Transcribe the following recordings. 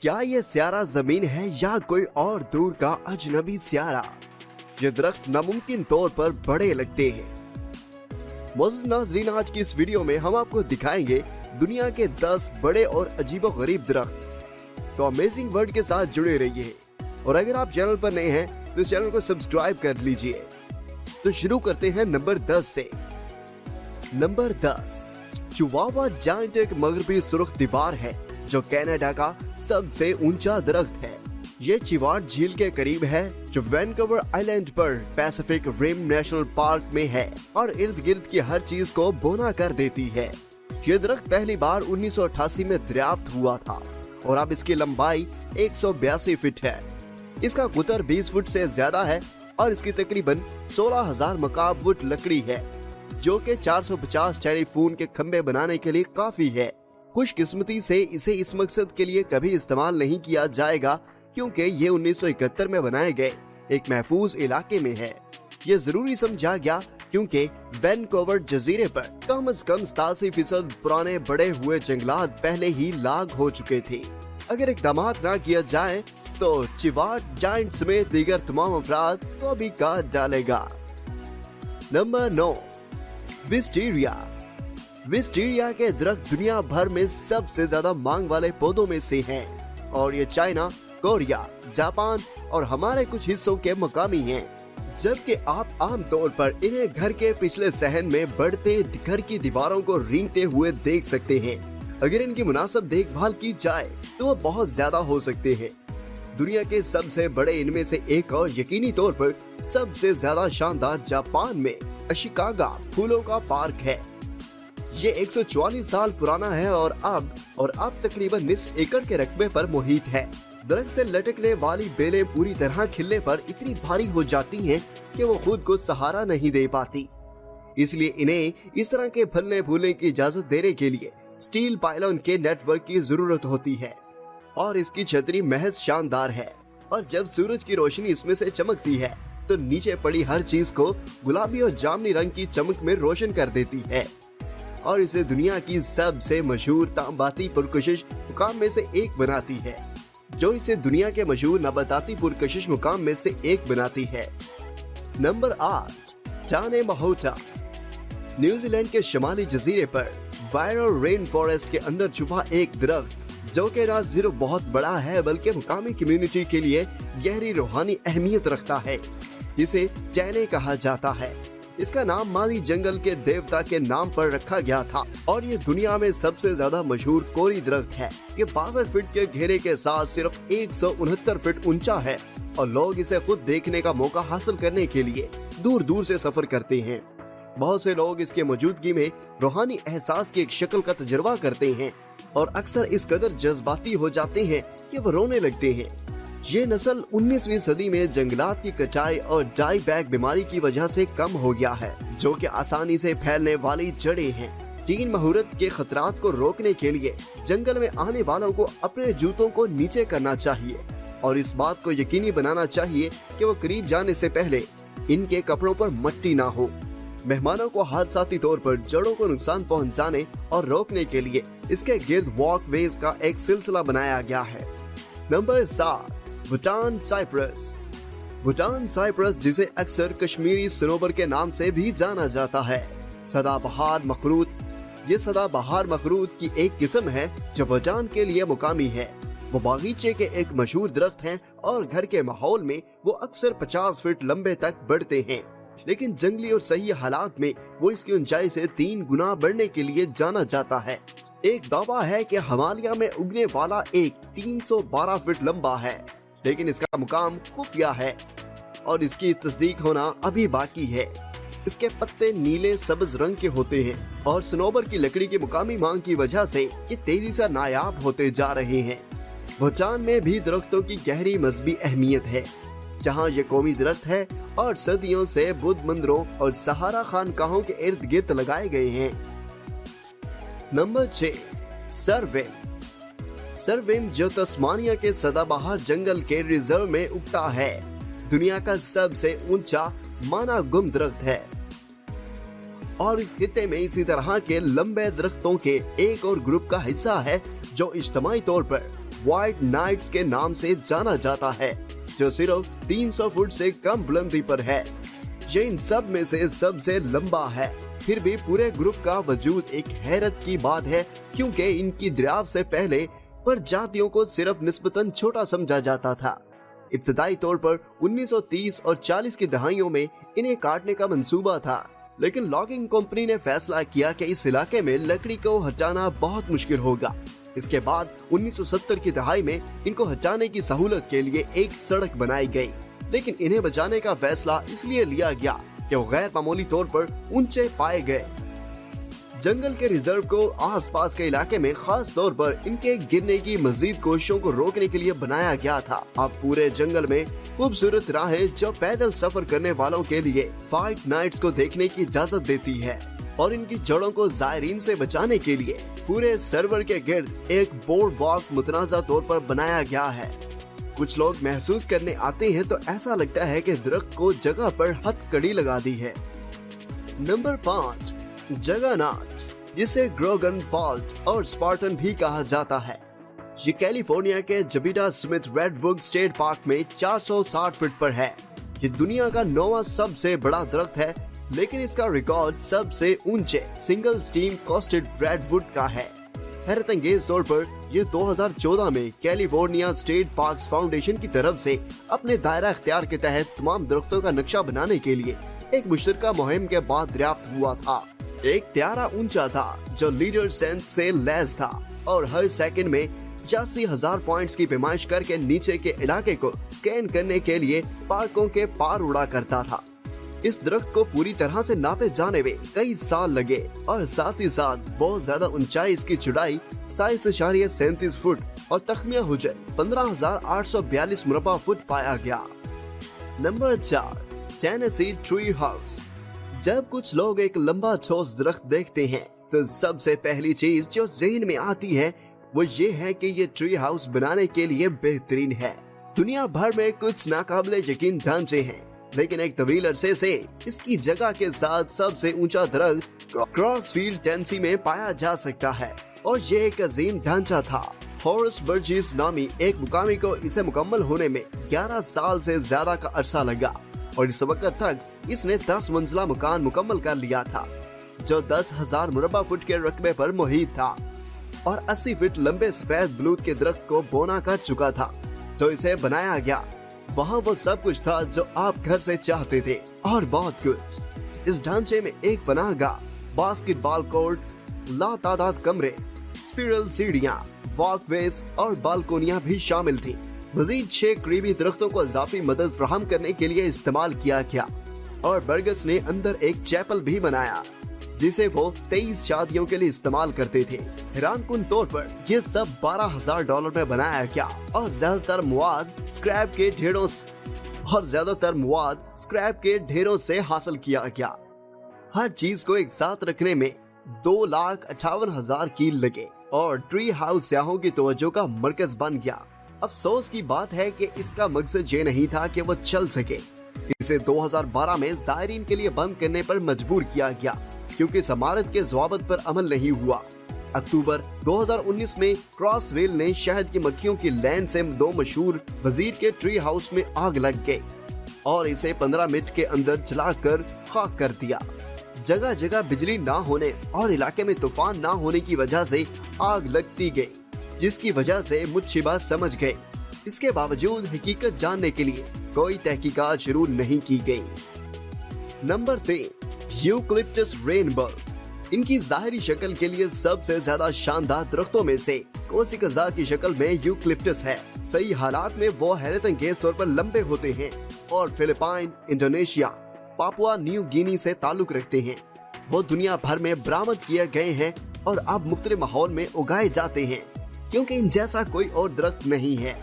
क्या ये सियारा जमीन है या कोई और दूर का अजनबी सियारा? ये दरख्त नामुमकिन तौर पर बड़े लगते हैं। मोअज़्ज़िज़ नाज़रीन, आज की इस वीडियो में हम आपको दिखाएंगे दुनिया के 10 बड़े और अजीबोगरीब दरख्त। तो अमेजिंग वर्ल्ड के साथ जुड़े रहिए और अगर आप चैनल पर नए हैं तो चैनल को सब्सक्राइब कर लीजिए। तो शुरू करते हैं नंबर 10 से। नंबर 10, चिवावा जायंट एक मगरबी सुर्ख दीवार है जो कनाडा का सबसे ऊंचा दरख्त है। ये चिवाट झील के करीब है जो वैनकूवर आइलैंड पर पैसिफिक रिम नेशनल पार्क में है और इर्द गिर्द की हर चीज को बोना कर देती है। ये दरख्त पहली बार 1988 में दरियाफ्त हुआ था और अब इसकी लंबाई 182 फीट है। इसका कुतर 20 फुट से ज्यादा है और इसकी तकरीबन 16,000 मकाब फुट लकड़ी है जो कि 450 टेलीफोन के खंबे बनाने के लिए काफी है। खुशकिस्मती से इसे इस मकसद के लिए कभी इस्तेमाल नहीं किया जाएगा क्योंकि ये 1971 में बनाए गए एक महफूज इलाके में है। ये जरूरी समझा गया क्योंकि वैनकूवर जजीरे पर कम से कम 87% पुराने बड़े हुए जंगलात पहले ही लाग हो चुके थे। अगर इक़दामात ना किया जाए तो चिवाट जायंट समेत दीगर तमाम अफराद को भी काट डालेगा। Number 9, wisteria. विस्टेरिया के दरख्त दुनिया भर में सबसे ज्यादा मांग वाले पौधों में से हैं और ये चाइना, कोरिया, जापान और हमारे कुछ हिस्सों के मकामी हैं, जबकि आप आम तौर पर इन्हें घर के पिछले सहन में बढ़ते घर की दीवारों को रेंगते हुए देख सकते हैं। अगर इनकी मुनासिब देखभाल की जाए तो वो बहुत ज्यादा हो सकते हैं। दुनिया के सबसे बड़े इनमें से एक और यकीनी तौर पर सबसे ज्यादा शानदार जापान में अशिकागा फूलों का पार्क है। ये 144 साल पुराना है और अब तकरीबन निस्फ एकड़ के रकबे पर मुहित है। दरख्त से लटकने वाली बेलें पूरी तरह खिलने पर इतनी भारी हो जाती हैं कि वो खुद को सहारा नहीं दे पाती। इसलिए इन्हें इस तरह के फलने फूलने की इजाजत देने के लिए स्टील पाइलोन के नेटवर्क की जरूरत होती है और इसकी छतरी महज शानदार है और जब सूरज की रोशनी इसमें से चमकती है तो नीचे पड़ी हर चीज को गुलाबी और जामनी रंग की चमक में रोशन कर देती है और इसे दुनिया की सबसे मशहूर तांबाती पुरकशिश मुकाम में से एक बनाती है, जो इसे दुनिया के मशहूर नबाताती पुरकशिश मुकाम में से एक बनाती है। नंबर 8, टाने माहोटा। न्यूजीलैंड के शमाली जजीरे पर वायरो रेन फॉरेस्ट के अंदर छुपा एक दरख्त जो कि ना सिर्फ बहुत बड़ा है बल्कि मुकामी कम्युनिटी के लिए गहरी रूहानी अहमियत रखता है, जिसे टैने कहा जाता है। इसका नाम माली जंगल के देवता के नाम पर रखा गया था और ये दुनिया में सबसे ज्यादा मशहूर कोरी दरख्त है। ये 62 फीट के घेरे के साथ सिर्फ 169 फीट ऊंचा है और लोग इसे खुद देखने का मौका हासिल करने के लिए दूर दूर से सफर करते हैं। बहुत से लोग इसके मौजूदगी में रूहानी एहसास की एक शक्ल का तजुर्बा करते हैं और अक्सर इस कदर जज्बाती हो जाते हैं कि वो रोने लगते हैं। ये नस्ल 19वीं सदी में जंगलात की कटाई और डाई बैक बीमारी की वजह से कम हो गया है, जो कि आसानी से फैलने वाली जड़ें हैं। टीन मुहूर्त के खतरात को रोकने के लिए जंगल में आने वालों को अपने जूतों को नीचे करना चाहिए और इस बात को यकीनी बनाना चाहिए कि वो करीब जाने से पहले इनके कपड़ों पर मट्टी ना हो। मेहमानों को हादसाती तौर पर जड़ों को नुकसान पहुंचाने और रोकने के लिए इसके गिर्द वॉकवेज का एक सिलसिला बनाया गया है। Number 7, Bhutan Cyprus. Bhutan Cyprus, जिसे अक्सर कश्मीरी सनोबर के नाम से भी जाना जाता है, सदाबहार मखरूत। ये सदाबहार मखरूत की एक किस्म है जो भूटान के लिए मुकामी है। वो बागीचे के एक मशहूर दरख्त हैं और घर के माहौल में वो अक्सर 50 फीट लंबे तक बढ़ते हैं, लेकिन जंगली और सही हालात में वो इसकी ऊंचाई से 3 गुना बढ़ने के लिए जाना जाता है। एक दावा है कि हिमालय में उगने वाला एक 312 फीट लंबा है, लेकिन इसका मुकाम खुफिया है और इसकी तस्दीक होना अभी बाकी है। इसके पत्ते नीले सब्ज रंग के होते हैं और सनोबर की लकड़ी की मुकामी मांग की वजह से ये तेजी से नायाब होते जा रहे हैं। भूटान में भी दरख्तों की गहरी मजहबी अहमियत है, जहाँ ये कौमी दरख्त है और सदियों से बुद्ध मंदिरों और सहारा खानकाहों के इर्द गिर्द लगाए गए हैं। नंबर 6, सरवेम। सरवेम, जो तस्मानिया के सदाबहार जंगल के रिजर्व में उगता है, दुनिया का सबसे ऊंचा माना गुम दरख्त है और इस खित्ते में इसी तरह के लंबे दरख्तों के एक और ग्रुप का हिस्सा है जो इज्तिमाई तौर पर व्हाइट नाइट्स के नाम से जाना जाता है, जो सिर्फ 300 फुट से कम बुलंदी पर है। ये इन सब में से सबसे लंबा है। फिर भी पूरे ग्रुप का वजूद एक हैरत की बात है, क्योंकि इनकी दरियाफ्त से पहले प्रजातियों को सिर्फ निस्बतन छोटा समझा जाता था। इब्तदाई तौर पर 1930 और 40 की दहाइयों में इन्हें काटने का मंसूबा था, लेकिन लॉगिंग कंपनी ने फैसला किया कि इस इलाके में लकड़ी को हटाना बहुत मुश्किल होगा। इसके बाद 1970 की दहाई में इनको हटाने की सहूलत के लिए एक सड़क बनाई गई, लेकिन इन्हें बचाने का फैसला इसलिए लिया गया कि वो गैर मामूली तौर पर ऊंचे पाए गए। जंगल के रिजर्व को आसपास के इलाके में खास तौर पर इनके गिरने की मजीद कोशिशों को रोकने के लिए बनाया गया था। अब पूरे जंगल में खूबसूरत राहें जो पैदल सफर करने वालों के लिए व्हाइट नाइट्स को देखने की इजाजत देती है, और इनकी जड़ों को जायरीन से बचाने के लिए पूरे सर्वर के गिर्द एक बोर्ड वॉक मुतनाज़ा तौर पर बनाया गया है। कुछ लोग महसूस करने आते हैं तो ऐसा लगता है कि दरख्त को जगह पर हथकड़ी लगा दी है। नंबर 5, जगन्नाथ, जिसे ग्रोगन फॉल्ट और स्पार्टन भी कहा जाता है। ये कैलिफोर्निया के जबीटा स्मिथ रेडवुड स्टेट पार्क में 460 फीट पर है। ये दुनिया का 9वां सबसे बड़ा दरख्त है, लेकिन इसका रिकॉर्ड सबसे ऊंचे सिंगल स्टीम कॉस्टेड रेडवुड का है। हैरत अंगेज तौर पर यह 2014 में कैलिफोर्निया स्टेट पार्क्स फाउंडेशन की तरफ से अपने दायरा इख्तियार के तहत तमाम दरख्तों का नक्शा बनाने के लिए एक मुश्तरका मुहिम के बाद दरियाफ्त हुआ था। एक त्यारा ऊंचा था जो लीडर सेंस से लैस था और हर सेकंड में 80,000 पॉइंट्स की पैमाइश करके नीचे के इलाके को स्कैन करने के लिए पार्कों के पार उड़ा करता था। इस दरख्त को पूरी तरह से नापे जाने में कई साल लगे और साथ ही साथ बहुत ज्यादा ऊंचाई इसकी चौड़ाई 27.37 फुट और तख्मिया हुजर 15,842 मुरब्बा फुट पाया गया। Number 4, Tennessee tree house. जब कुछ लोग एक लंबा ठोस दरख्त देखते हैं तो सबसे पहली चीज जो ज़हन में आती है वो ये है कि ये ट्री हाउस बनाने के लिए बेहतरीन है। दुनिया भर में कुछ नाकाबिले यकीन ढांचे हैं, लेकिन एक तवील अरसे से इसकी जगह के साथ सबसे ऊंचा दरख्त क्रॉसफील्ड टेनेसी में पाया जा सकता है, और ये एक अजीम ढांचा था। हॉरस बर्जिस नामी एक मुकामी को इसे मुकम्मल होने में 11 साल से ज्यादा का अरसा लगा, और इस वक्त तक इसने 10 मंजिला मकान मुकम्मल कर लिया था, जो 10,000 मुरब्बा फुट के रकबे पर मुहित था, और 80 फीट लंबे सफेद बलूत के दरख्त को बोना कर चुका था। तो इसे बनाया गया, वहाँ वो सब कुछ था जो आप घर से चाहते थे और बहुत कुछ। इस ढांचे में एक पनाहगाह, बास्केटबॉल कोर्ट, लातादाद कमरे, स्पिरल सीढ़ियाँ, वॉकवेज और बालकोनियाँ भी शामिल थी। मजीद 6 करीबी दरख्तों को इजाफी मदद फराहम करने के लिए इस्तेमाल किया गया, और बर्गस ने अंदर एक चैपल भी बनाया जिसे वो 23 शादियों के लिए इस्तेमाल करते थे। हैरानकुन तौर पर यह सब $12,000 में बनाया गया, और ज्यादातर मुआद स्क्रैप के ढेरों से हासिल किया गया। हर चीज को एक साथ रखने में 2,58,000 कील लगे, और ट्री हाउस सयाहों की तवज्जो का मरकज बन गया। अफसोस की बात है कि इसका मकसद ये नहीं था कि वो चल सके। इसे 2012 में ज़ायरीन के लिए बंद करने पर मजबूर किया गया, क्योंकि इस इमारत के ज़वाबित पर अमल नहीं हुआ। अक्टूबर 2019 में क्रॉसवेल ने शहद की मक्खियों की लैन से 2 मशहूर वजीर के ट्री हाउस में आग लग गई, और इसे 15 मिनट के अंदर जलाकर खाक कर दिया। जगह जगह बिजली ना होने और इलाके में तूफान ना होने की वजह से आग लगती गई, जिसकी वजह से मुतशिबा समझ गए। इसके बावजूद हकीकत जानने के लिए कोई तहकीकात शुरू नहीं की गई। Number 3, eucalyptus Renberg. इनकी जाहिरी शक्ल के लिए सबसे ज्यादा शानदार दरख्तों में से कोसिकजा की शक्ल में यूकलिप्टस है। सही हालात में वो हैरत अंगेज तौर पर लंबे होते हैं और Philippine, Indonesia, Papua New Guinea से ताल्लुक रखते हैं। वो दुनिया भर में बरामद किए गए हैं और अब मुख्तलिफ माहौल में उगाए जाते हैं, क्योंकि इन जैसा कोई और दरख्त नहीं है।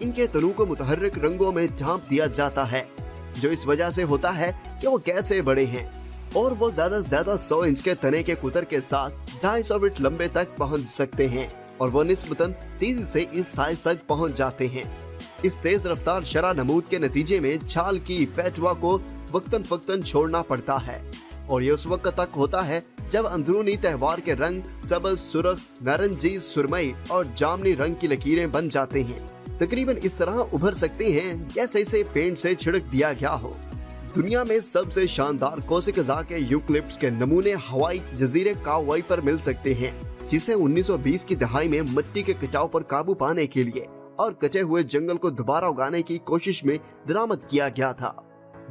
इनके तनों को मुतहर्रिक रंगों में ढांप दिया जाता है, जो इस वजह से होता है कि वो कैसे बड़े हैं, और वो ज्यादा से ज्यादा 100 इंच के तने के कुतर के साथ 250 फीट लंबे तक पहुंच सकते हैं, और वो निस्बतन तेजी से इस साइज तक पहुंच जाते हैं। इस तेज रफ्तार शरा नमूद के नतीजे में छाल की पैटवा को वक्तन फक्तन छोड़ना पड़ता है, और ये उस वक्त तक होता है जब अंदरूनी त्योहार के रंग सबज, सुर्ख, नारंगी, सुरमई और जामनी रंग की लकीरें बन जाते हैं। तकरीबन इस तरह उभर सकते हैं जैसे इसे पेंट से छिड़क दिया गया हो। दुनिया में सबसे शानदार कोसिकजा के यूकलिप्टस के नमूने हवाई जजीरे काउआई पर मिल सकते हैं, जिसे 1920 की दहाई में मिट्टी के कटाव पर काबू पाने के लिए और कटे हुए जंगल को दोबारा उगाने की कोशिश में दरामद किया गया था।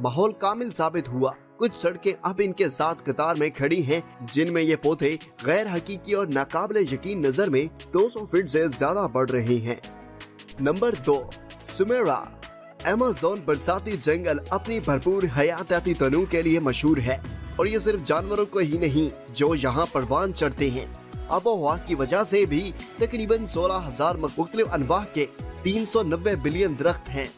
माहौल कामिल साबित हुआ। कुछ सड़कें अब इनके साथ कतार में खड़ी हैं, जिनमें ये पौधे गैर हकीकी और नाकाबिले यकीन नजर में 200 फीट से ज्यादा बढ़ रहे हैं। नंबर 2, सुमेरा। अमेज़न बरसाती जंगल अपनी भरपूर हयातियाती तनू के लिए मशहूर है, और ये सिर्फ जानवरों को ही नहीं जो यहाँ परवान चढ़ते हैं। आबोहवा की वजह से भी तकरीबन 16,000 मुख्तलिफ अनवाह के 390 बिलियन दरख्त हैं।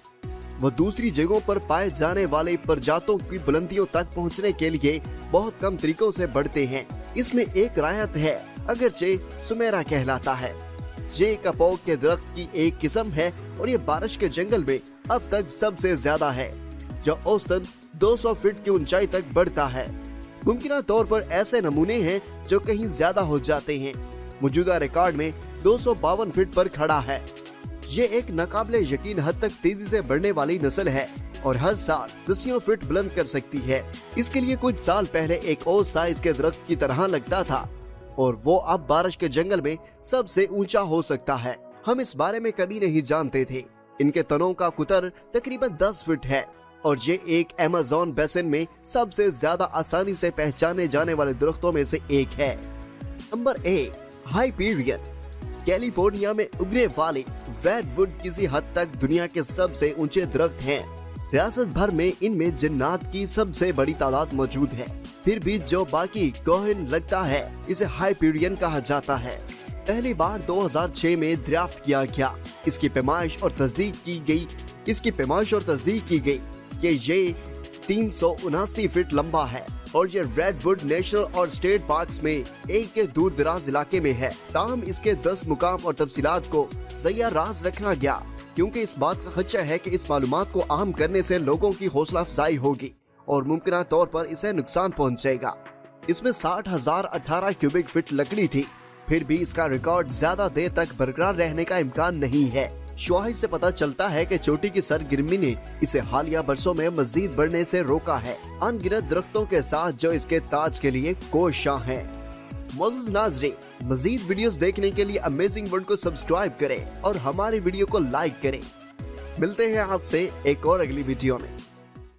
वो दूसरी जगहों पर पाए जाने वाले प्रजातों की बुलंदियों तक पहुँचने के लिए बहुत कम तरीकों से बढ़ते हैं। इसमें एक रायत है, अगरचे सुमेरा कहलाता है। ये कपोक के दरख्त की एक किस्म है और ये बारिश के जंगल में अब तक सबसे ज्यादा है, जो औसतन 200 फीट की ऊंचाई तक बढ़ता है। मुमकिन तौर पर ऐसे नमूने हैं जो कहीं ज्यादा हो जाते हैं। मौजूदा रिकॉर्ड में 252 फीट पर खड़ा है। ये एक नाकाबिले यकीन हद तक तेजी से बढ़ने वाली नस्ल है और हर साल 10 फीट बुलंद कर सकती है। इसके लिए कुछ साल पहले एक और साइज के दरख्त की तरह लगता था, और वो अब बारिश के जंगल में सबसे ऊंचा हो सकता है। हम इस बारे में कभी नहीं जानते थे। इनके तनों का कुतर तकरीबन 10 फीट है और ये एक अमेज़न बेसिन में सबसे ज्यादा आसानी से पहचाने जाने वाले दरख्तों में से एक है। Number 1, Hyperion. कैलिफोर्निया में उगने वाले रेडवुड किसी हद तक दुनिया के सबसे ऊंचे दरख्त हैं। रियासत भर में इनमें जन्नात की सबसे बड़ी तादाद मौजूद है। फिर भी जो बाकी कोहिन लगता है, इसे हाइपेरियन कहा जाता है। पहली बार 2006 में दरियाफ्त किया गया। इसकी पैमाइश और तस्दीक की गई कि ये 379 फीट लंबा है और ये रेडवुड नेशनल और स्टेट पार्क्स में एक के दूर दराज इलाके में है। ताहम इसके 10 मुकाम और तफसीलात को ज़िया राज रखा गया, क्योंकि इस बात का खदशा है कि इस मालूमात को आम करने से लोगों की हौसला अफजाई होगी और मुमकिन तौर पर इसे नुकसान पहुंचेगा। इसमें 60,018 क्यूबिक फीट लकड़ी थी। फिर भी इसका रिकॉर्ड ज्यादा देर तक बरकरार रहने का इम्कान नहीं है। शवाहिद से पता चलता है कि चोटी की सरगर्मी ने इसे हालिया बरसों में मजीद बढ़ने से रोका है, अनगिनत दरख्तों के साथ जो इसके ताज के लिए कोशां हैं। मोअज़्ज़िज़ नाज़रीन, मजीद वीडियोस देखने के लिए अमेजिंग वर्ल्ड को सब्सक्राइब करें और हमारी वीडियो को लाइक करें। मिलते हैं आपसे एक और अगली वीडियो में।